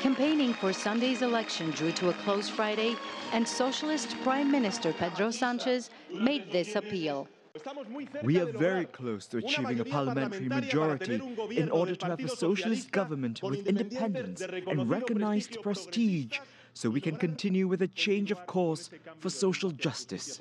Campaigning for Sunday's election drew to a close Friday, and Socialist Prime Minister Pedro Sanchez made this appeal. We are very close to achieving a parliamentary majority in order to have a socialist government with independence and recognized prestige, so we can continue with a change of course for social justice.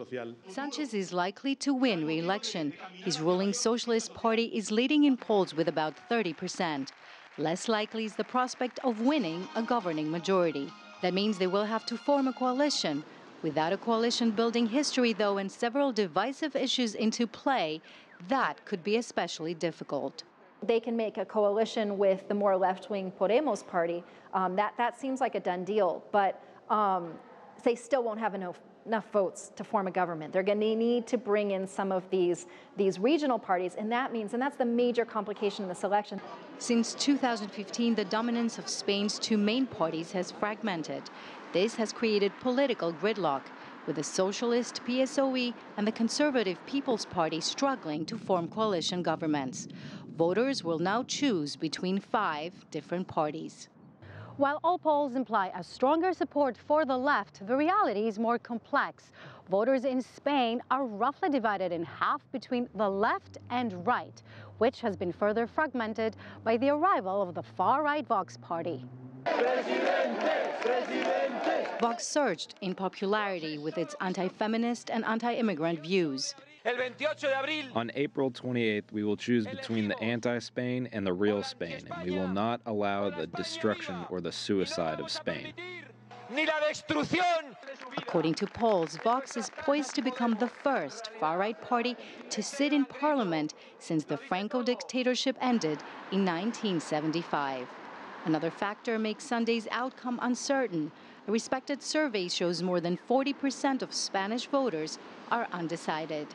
Sanchez is likely to win re-election. His ruling Socialist Party is leading in polls with about 30%. Less likely is the prospect of winning a governing majority. That means they will have to form a coalition. Without a coalition-building history, though, and several divisive issues into play, that could be especially difficult. They can make a coalition with the more left-wing Podemos party. That seems like a done deal, but they still won't have enough votes to form a government. They're going to need to bring in some of these regional parties, and that's the major complication in this election. Since 2015, the dominance of Spain's two main parties has fragmented. This has created political gridlock, with the Socialist PSOE and the Conservative People's Party struggling to form coalition governments. Voters will now choose between 5 different parties. While all polls imply a stronger support for the left, the reality is more complex. Voters in Spain are roughly divided in half between the left and right, which has been further fragmented by the arrival of the far-right Vox party. Vox surged in popularity with its anti-feminist and anti-immigrant views. On April 28th, we will choose between the anti-Spain and the real Spain, and we will not allow the destruction or the suicide of Spain. According to polls, Vox is poised to become the first far-right party to sit in parliament since the Franco dictatorship ended in 1975. Another factor makes Sunday's outcome uncertain. A respected survey shows more than 40% of Spanish voters are undecided.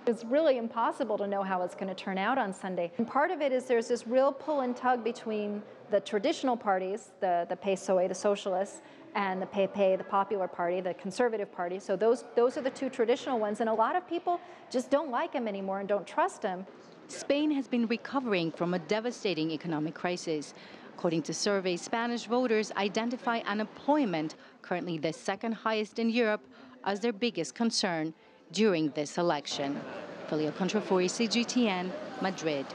It's really impossible to know how it's going to turn out on Sunday. And part of it is there's this real pull and tug between the traditional parties, the PSOE, the Socialists, and the PP, the Popular Party, the Conservative Party. So those are the two traditional ones, and a lot of people just don't like them anymore and don't trust them. Spain has been recovering from a devastating economic crisis. According to surveys, Spanish voters identify unemployment, currently the second highest in Europe, as their biggest concern during this election. Filio, Kontrafouri, CGTN, Madrid.